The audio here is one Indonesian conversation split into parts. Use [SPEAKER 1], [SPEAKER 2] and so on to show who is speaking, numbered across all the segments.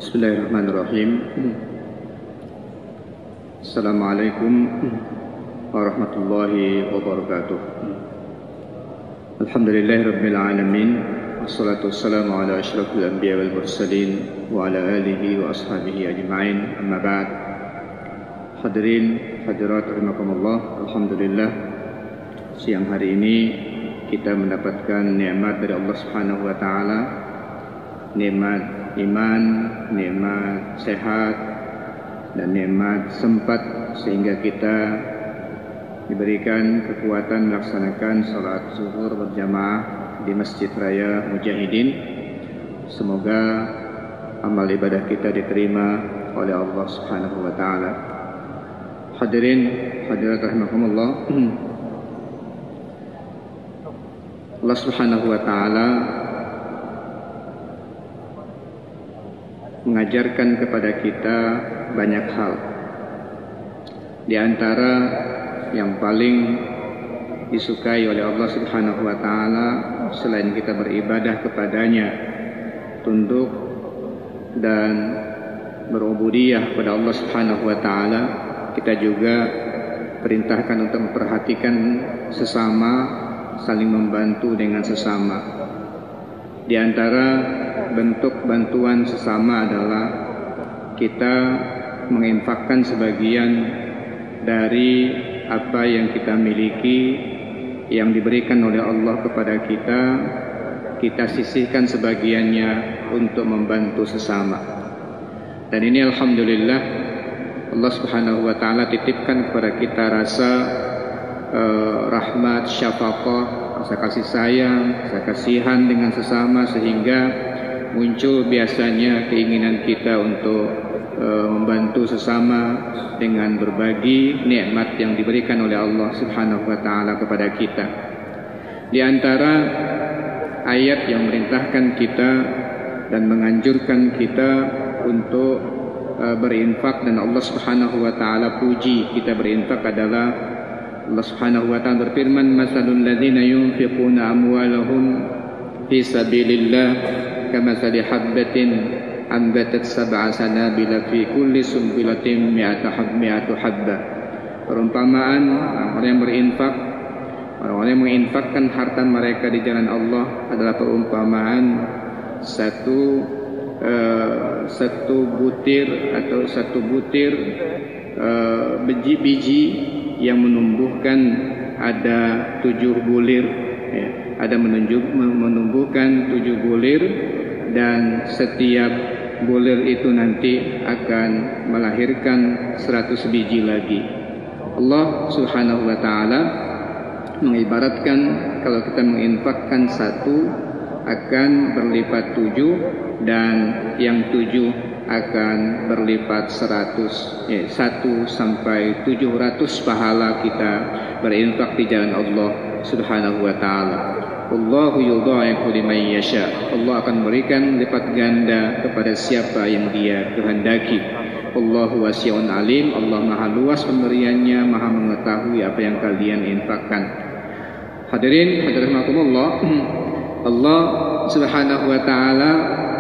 [SPEAKER 1] Bismillahirrahmanirrahim. Assalamualaikum warahmatullahi wabarakatuh. Alhamdulillahirabbil alamin. Wassalatu wassalamu ala asyrafil anbiya wal mursalin wa ala alihi wa ashabihi ajma'in. Amma ba'd. Hadirin hadirat rahimakumullah. Alhamdulillah, siang hari ini kita mendapatkan nikmat dari Allah Subhanahu wa taala, nikmat iman, nikmat sehat, dan nikmat sempat sehingga kita diberikan kekuatan melaksanakan salat zuhur berjamaah di Masjid Raya Mujahidin. Semoga amal ibadah kita diterima oleh Allah Subhanahu wa taala. Hadirin hadirat rahimakumullah. Allah Subhanahu wa taala mengajarkan kepada kita banyak hal. Di antara yang paling disukai oleh Allah Subhanahu wa taala selain kita beribadah kepadanya, tunduk dan berubudiyah kepada Allah Subhanahu wa taala, kita juga perintahkan untuk memperhatikan sesama, saling membantu dengan sesama. Di antara bentuk bantuan sesama adalah kita menginfakkan sebagian dari apa yang kita miliki yang diberikan oleh Allah kepada kita, kita sisihkan sebagiannya untuk membantu sesama. Dan ini alhamdulillah Allah Subhanahu wa taala titipkan kepada kita rasa rahmat, syafaqah, rasa kasih sayang, rasa kasihan dengan sesama, sehingga muncul biasanya keinginan kita untuk membantu sesama dengan berbagi nikmat yang diberikan oleh Allah Subhanahu wa taala kepada kita. Di antara ayat yang memerintahkan kita dan menganjurkan kita untuk berinfak, dan Allah Subhanahu wa taala puji kita berinfak, adalah Allah Subhanahu wa taala berfirman, "Masalul ladzina yunfiquna amwalahum fi sabilillah kamathali habbatin anbatat sab'a sanabila fi kulli sunbilatin mi'atu habbah." Perumpamaan orang yang berinfak, orang-orang yang menginfakkan harta mereka di jalan Allah adalah perumpamaan satu butir atau satu butir biji-biji yang menumbuhkan ada 7 bulir, ya. Ada menumbuhkan 7 bulir, dan setiap bulir itu nanti akan melahirkan 100 biji lagi. Allah Subhanahu wa taala mengibaratkan kalau kita menginfakkan satu akan berlipat 7, dan yang 7 akan berlipat 100, 1 sampai 700 pahala kita berinfak di jalan Allah Subhanahu wa taala. Allahu yudha'ifu liman yasha. Allah akan memberikan lipat ganda kepada siapa yang Dia kehendaki. Allahu wasi'un alim. Allah Maha luas pemberiannya, Maha mengetahui apa yang kalian infakkan. Hadirin hadirat rahimakumullah, Allah Subhanahu wa taala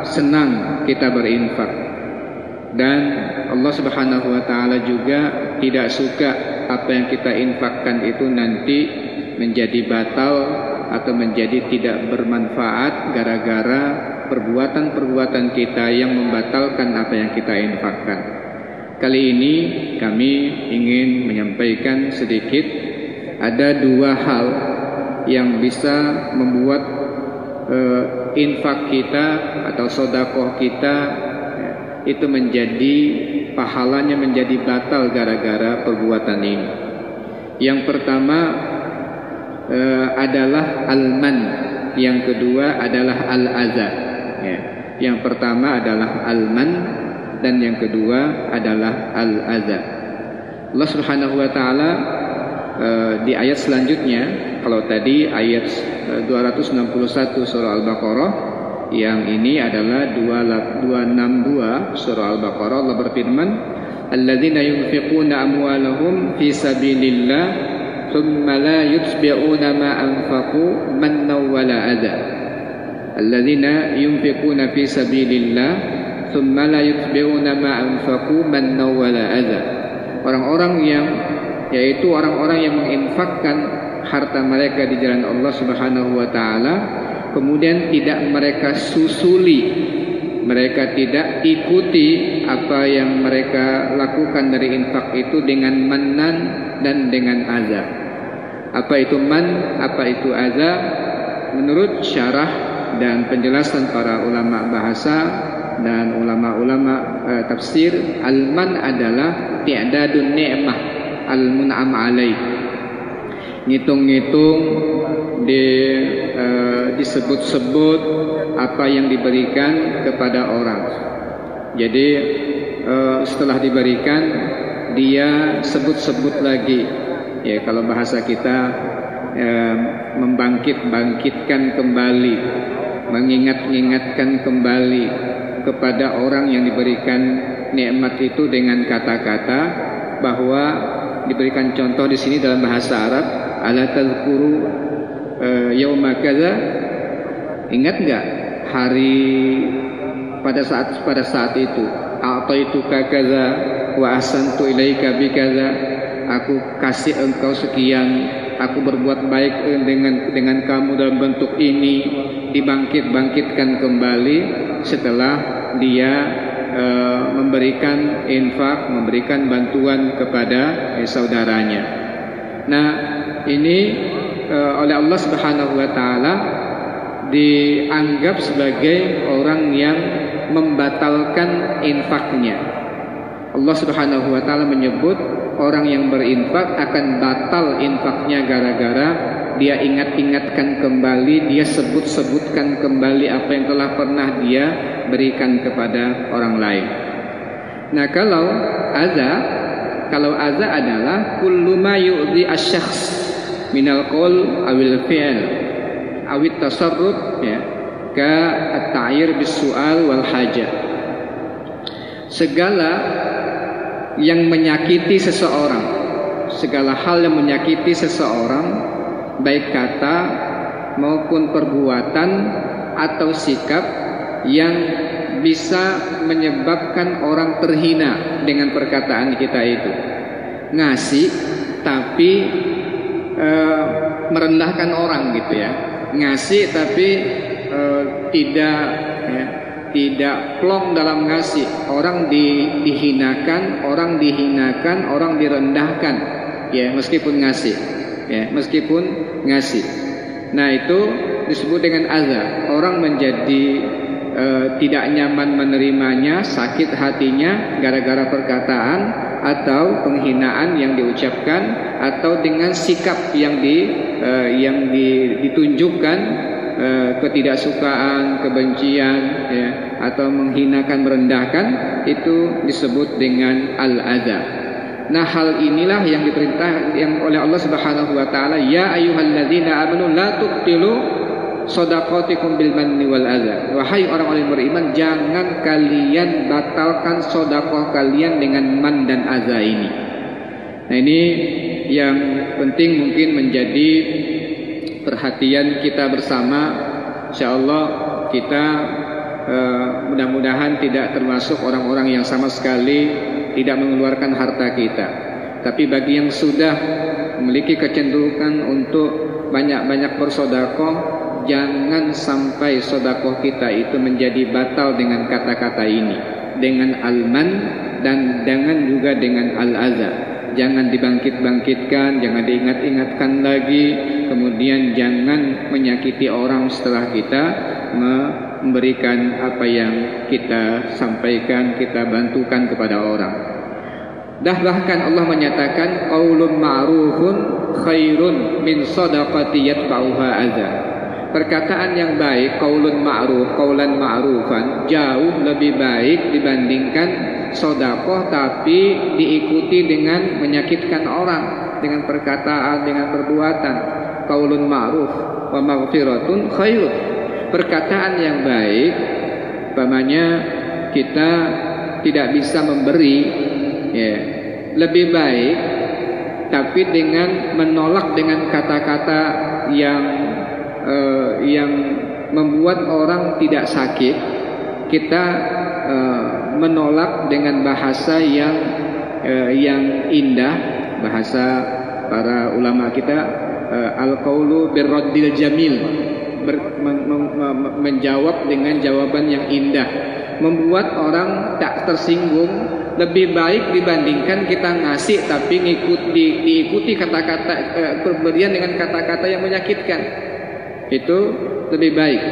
[SPEAKER 1] senang kita berinfak. Dan Allah Subhanahu wa taala juga tidak suka apa yang kita infakkan itu nanti menjadi batal atau menjadi tidak bermanfaat gara-gara perbuatan-perbuatan kita yang membatalkan apa yang kita infakkan. Kali ini kami ingin menyampaikan sedikit, ada 2 hal yang bisa membuat infak kita atau sedekah kita itu menjadi pahalanya menjadi batal gara-gara perbuatan ini. Yang pertama adalah al-man, yang kedua adalah al-adza. Ya. Yang pertama adalah al-man dan yang kedua adalah al-adza. Allah Subhanahu wa taala di ayat selanjutnya, kalau tadi ayat 261 surah Al-Baqarah, yang ini adalah 262 surah Al-Baqarah. Allah berfirman, alladzina yunfiquna amwalahum fi sabilillah thumma la yutbi'una ma anfaqu mannaw wala adza. Alladzina yunfiquna fi sabilillah thumma la yutbi'una ma anfaqu mannaw wala adza. Orang-orang yang, yaitu orang-orang yang menginfakkan harta mereka di jalan Allah Subhanahu wa taala, kemudian tidak mereka susuli, mereka tidak ikuti apa yang mereka lakukan dari infak itu dengan manan dan dengan adza. Apa itu man, apa itu adza? Menurut syarah dan penjelasan para ulama bahasa dan ulama-ulama tafsir, al-man adalah ti'dadun ni'mah al-mun'am alaih. Ngitung-ngitung, disebut-sebut apa yang diberikan kepada orang. Jadi setelah diberikan, dia sebut-sebut lagi. Ya, kalau bahasa kita membangkitkan kembali, mengingat-ingatkan kembali kepada orang yang diberikan nikmat itu dengan kata-kata bahwa diberikan contoh di sini dalam bahasa Arab, ala tazkuru yauma kaza, ingat enggak hari pada saat itu, a'taituka kaza wa ahsantu ilaika bikaza, aku kasih engkau sekian, aku berbuat baik dengan kamu dalam bentuk ini. Dibangkitkan kembali setelah dia memberikan infak, memberikan bantuan kepada saudaranya. Nah, ini oleh Allah Subhanahu wa taala dianggap sebagai orang yang membatalkan infaknya. Allah Subhanahu wa taala menyebut orang yang berinfak akan batal infaknya gara-gara dia ingat-ingatkan kembali, dia sebut-sebutkan kembali apa yang telah pernah dia berikan kepada orang lain. Nah, kalau adza adalah kullu ma yu'dhi asy-syakhs minal qaul awil fi'l awit tasarruf, ya, ka at-ta'yir bis-su'al wal hajah. Segala yang menyakiti seseorang, segala hal yang menyakiti seseorang, baik kata maupun perbuatan atau sikap yang bisa menyebabkan orang terhina dengan perkataan kita itu. Ngasih tapi merendahkan orang gitu ya. Ngasih tapi tidak plong dalam ngasih. Orang dihinakan, orang direndahkan, ya, meskipun ngasih. Ya, meskipun ngasih. Nah, itu disebut dengan adza. Orang menjadi tidak nyaman menerimanya, sakit hatinya gara-gara perkataan atau penghinaan yang diucapkan, atau dengan sikap yang ditunjukkan, ketidaksukaan, kebencian, ya, atau menghinakan, merendahkan, itu disebut dengan al-adza. Nah, hal inilah yang diperintah yang oleh Allah Subhanahu wa taala, ya ayyuhalladzina amanu la tubtilu shadaqatikum bil manni wal adza. Wahai orang-orang yang beriman, jangan kalian batalkan sedekah kalian dengan man dan adza ini. Nah, ini yang penting mungkin menjadi perhatian kita bersama. Insyaallah kita mudah-mudahan tidak termasuk orang-orang yang sama sekali tidak mengeluarkan harta kita. Tapi bagi yang sudah memiliki kecenderungan untuk banyak-banyak bersedekah, jangan sampai sedekah kita itu menjadi batal dengan kata-kata ini, dengan al-man dan dengan juga dengan al-adza. Jangan dibangkit-bangkitkan, jangan diingat-ingatkan lagi, kemudian jangan menyakiti orang setelah kita memberikan apa yang kita sampaikan, kita bantukan kepada orang. Dah bahkan Allah menyatakan qaulun ma'rufun khairun min shadaqati yatba'uha adza. Perkataan yang baik, qaulun ma'ruf, qaulan ma'rufan, jauh lebih baik dibandingkan sedekah tapi diikuti dengan menyakitkan orang dengan perkataan, dengan perbuatan. Qaulun ma'ruf wa maghfiratun khairun. Perkataan yang baik, umpamanya kita tidak bisa memberi, ya, lebih baik tapi dengan menolak dengan kata-kata yang membuat orang tidak sakit, kita menolak dengan bahasa yang indah. Bahasa para ulama kita al-qaulu birraddil jamil, menjawab dengan jawaban yang indah, membuat orang tak tersinggung. Lebih baik dibandingkan kita ngasih tapi diikuti kata-kata pemberian dengan kata-kata yang menyakitkan. Itu lebih baik.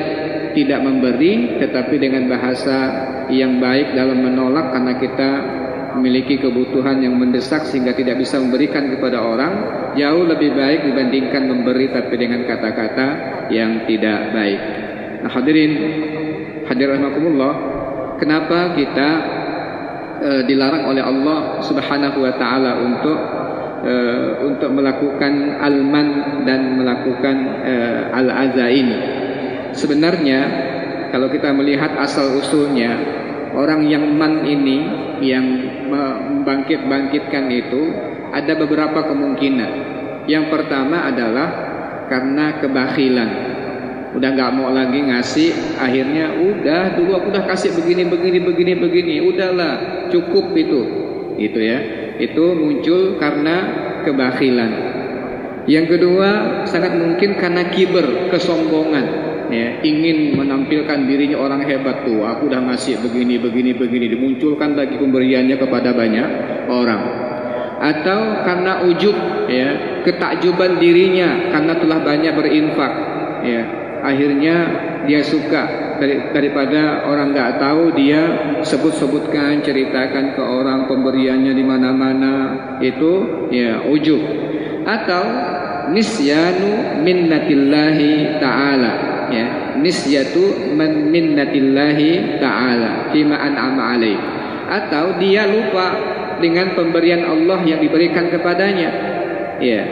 [SPEAKER 1] Tidak memberi tetapi dengan bahasa yang baik dalam menolak karena kita memiliki kebutuhan yang mendesak sehingga tidak bisa memberikan kepada orang, jauh lebih baik dibandingkan memberi tapi dengan kata-kata yang tidak baik. Nah, hadirin rahimakumullah, kenapa kita dilarang oleh Allah Subhanahu wa taala untuk melakukan al-man dan melakukan al-adza ini? Sebenarnya kalau kita melihat asal usulnya, orang yang man ini, yang membangkitkan itu, ada beberapa kemungkinan. Yang pertama adalah karena kebakhilan. Udah nggak mau lagi ngasih, akhirnya udah dulu aku udah kasih begini, udahlah cukup itu ya. Itu muncul karena kebakhilan. Yang kedua sangat mungkin karena kiber, kesombongan, ya, ingin menampilkan dirinya orang hebat tuh. Aku udah ngasih begini, dimunculkan lagi pemberiannya kepada banyak orang. Atau karena ujub, ya, ketakjuban dirinya karena telah banyak berinfak, ya. Akhirnya dia suka daripada orang nggak tahu, dia sebutkan, ceritakan ke orang pemberiannya di mana-mana. Itu ya ujub. Atau nisyanu minnatillahi ta'ala, ya, nisyatu minnatillahi ta'ala fima an'ama alaih. Atau dia lupa dengan pemberian Allah yang diberikan kepadanya, ya,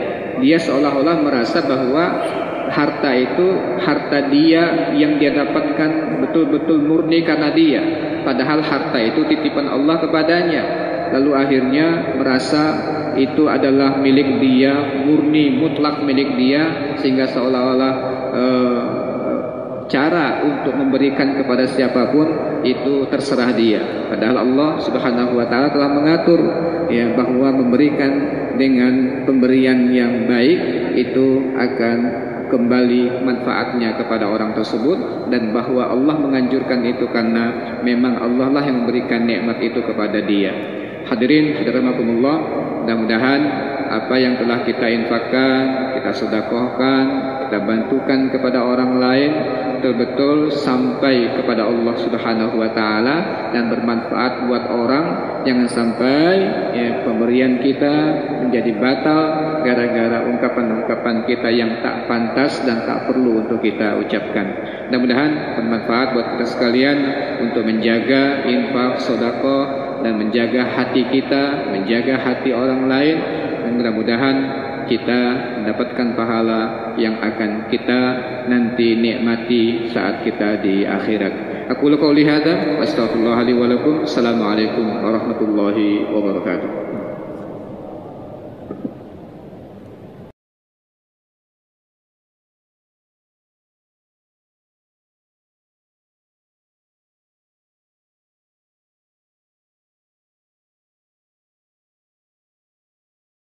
[SPEAKER 1] dia seolah-olah merasa bahwa harta itu harta dia, yang dia dapatkan betul-betul murni karena dia, padahal harta itu titipan Allah kepadanya. Lalu akhirnya merasa itu adalah milik dia, murni mutlak milik dia, sehingga seolah-olah cara untuk memberikan kepada siapapun itu terserah dia. Padahal Allah Subhanahu wa taala telah mengatur, ya, bahwa memberikan dengan pemberian yang baik itu akan kembali manfaatnya kepada orang tersebut, dan bahwa Allah menganjurkan itu karena memang Allah lah yang memberikan nikmat itu kepada dia. Hadirin rahimakumullah, mudah-mudahan apa yang telah kita infakkan, kita sedekahkan, kita bantukan kepada orang lain betul-betul sampai kepada Allah Subhanahu wa taala dan bermanfaat buat orang. Jangan sampai, ya, pemberian kita menjadi batal gara-gara ungkapan-ungkapan kita yang tak pantas dan tak perlu untuk kita ucapkan. Mudah-mudahan bermanfaat buat kita sekalian untuk menjaga infak, sedekah, dan menjaga hati kita, menjaga hati orang lain, dan mudah-mudahan kita mendapatkan pahala yang akan kita nanti nikmati saat kita di akhirat. Aku qauli hadza wa astaghfirullah li wa lakum. Assalamualaikum warahmatullahi wabarakatuh.